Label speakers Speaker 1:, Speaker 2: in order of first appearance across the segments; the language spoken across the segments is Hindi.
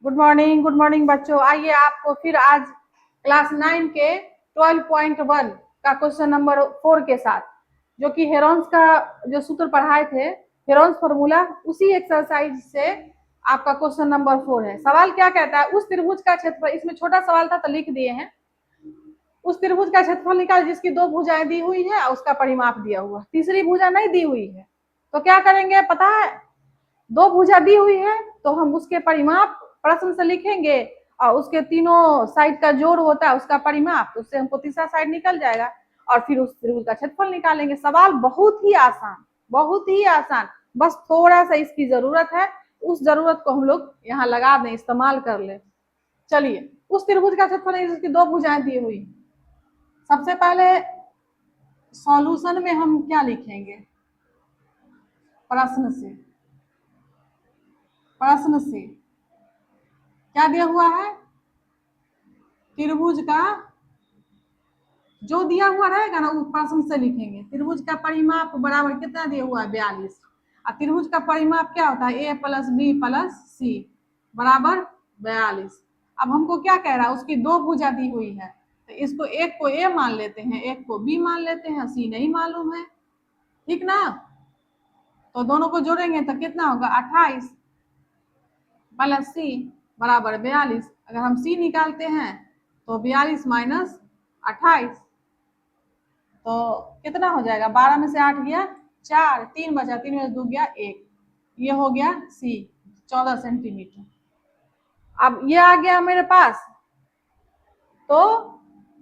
Speaker 1: गुड मॉर्निंग बच्चों। आइए आपको फिर आज क्लास 9 के 12.1 का क्वेश्चन नंबर 4 के साथ, जो कि हेरोन्स का जो सूत्र पढ़ाए थे, हेरोन्स फॉर्मूला, उसी एक्सरसाइज से आपका क्वेश्चन नंबर 4 है। सवाल क्या कहता है? उस त्रिभुज का क्षेत्रफल, इसमें छोटा सवाल था तो लिख दिए हैं। उस त्रिभुज का क्षेत्रफल निकाल जिसकी दो भुजाएं दी हुई है और उसका परिमाप दिया हुआ, तीसरी भुजा नहीं दी हुई है। तो क्या करेंगे पता है? दो भुजा दी हुई है तो हम उसके परिमाप प्रश्न से लिखेंगे और उसके तीनों साइड का जोड़ होता है उसका परिमाप, तो उससे हमको तीसरा साइड निकल जाएगा और फिर उस त्रिभुज का क्षेत्रफल निकालेंगे। सवाल बहुत ही आसान, बहुत ही आसान, बस थोड़ा सा इसकी जरूरत है, उस जरूरत को हम लोग यहाँ लगा दें, इस्तेमाल कर ले। चलिए, उस त्रिभुज का क्षेत्रफल जिसकी दो भुजाएं दी हुई, सबसे पहले सॉल्यूशन में हम क्या लिखेंगे? प्रश्न से क्या दिया हुआ है? त्रिभुज का जो दिया हुआ रहेगा ना वो प्रश्न से लिखेंगे। त्रिभुज का परिमाप बराबर कितना दिया हुआ है? 42। और त्रिभुज का परिमाप क्या होता है? a प्लस बी प्लस सी बराबर 42। अब हमको क्या कह रहा है? उसकी दो भुजा दी हुई है, तो इसको एक को a मान लेते हैं, एक को b मान लेते हैं, c नहीं मालूम है, ठीक ना? तो दोनों को जोड़ेंगे तो कितना होगा? 28 प्लस सी बराबर 42। अगर हम सी निकालते हैं तो 42 माइनस 28 तो कितना हो जाएगा? 12 में से 8 गया 4, 3 बचा, 3 में से 2 गया 1, ये हो गया सी 14 सेंटीमीटर। अब ये आ गया मेरे पास, तो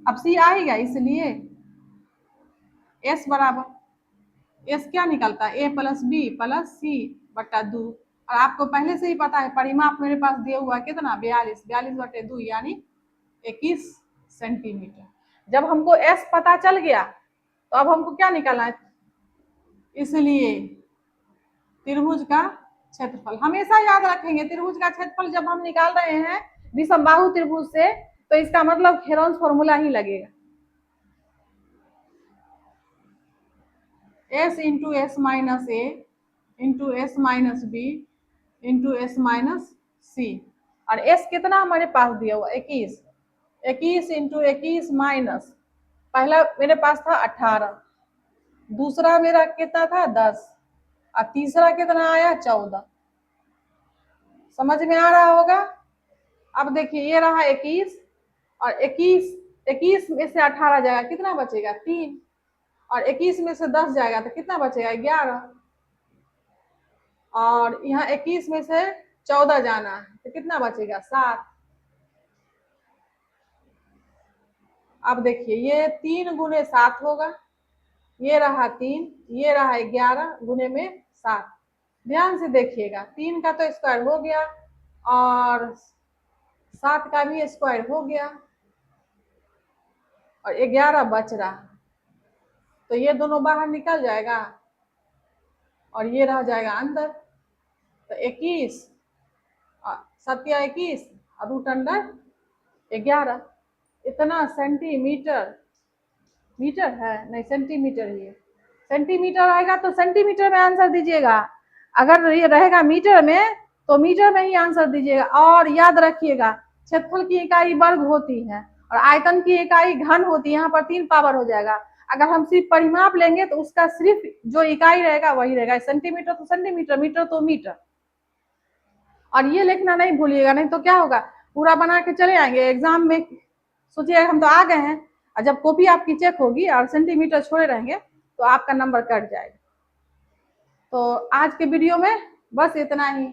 Speaker 1: अब सी आएगा, इसलिए एस बराबर, एस क्या निकलता है? ए प्लस बी प्लस सी बटा 2। और आपको पहले से ही पता है परिमाप मेरे पास दिया हुआ कितना? 42, 42 बटे 2 यानी 21 सेंटीमीटर। जब हमको एस पता चल गया तो अब हमको क्या निकालना है? इसलिए त्रिभुज का क्षेत्रफल हमेशा याद रखेंगे। त्रिभुज का क्षेत्रफल जब हम निकाल रहे हैं विषमबाहु त्रिभुज से, तो इसका मतलब हेरोन्स फॉर्मूला ही लगेगा। S into S minus A into S minus B into S minus C. और एस कितना हमारे पास दिया हुआ? 21। 21 इंटू 21 माइनस, पहला मेरे पास था 18, दूसरा मेरा कितना था? 10, और तीसरा कितना आया? 14। समझ में आ रहा होगा? अब देखिए, ये रहा 21 और 21 में से 18 जाएगा, कितना बचेगा? 3, और 21 में से 10 जाएगा तो कितना बचेगा? 11, और यहाँ 21 में से 14 जाना है तो कितना बचेगा? 7। अब देखिए, ये 3 गुने 7 होगा, ये रहा 3, ये रहा 11 गुने में 7। ध्यान से देखिएगा, 3 का तो स्क्वायर हो गया और 7 का भी स्क्वायर हो गया और 11 बच रहा, तो ये दोनों बाहर निकल जाएगा और ये रह जाएगा अंदर। तो 21 सत्या 21 और रूट अंडर 11, इतना सेंटीमीटर, मीटर है नहीं सेंटीमीटर ही है। सेंटीमीटर आएगा तो सेंटीमीटर में आंसर दीजिएगा, अगर ये रहेगा मीटर में तो मीटर में ही आंसर दीजिएगा। और याद रखिएगा, क्षेत्रफल की इकाई वर्ग होती है और आयतन की इकाई घन होती है, यहाँ पर 3 पावर हो जाएगा। अगर हम सिर्फ परिमाप लेंगे तो उसका सिर्फ जो इकाई रहेगा वही रहेगा, सेंटीमीटर तो सेंटीमीटर, मीटर तो मीटर। और ये लिखना नहीं भूलिएगा, नहीं तो क्या होगा, पूरा बना के चले आएंगे एग्जाम में, सोचिए हम तो आ गए हैं और जब कॉपी आपकी चेक होगी और सेंटीमीटर छोड़े रहेंगे तो आपका नंबर कट जाएगा। तो आज के वीडियो में बस इतना ही।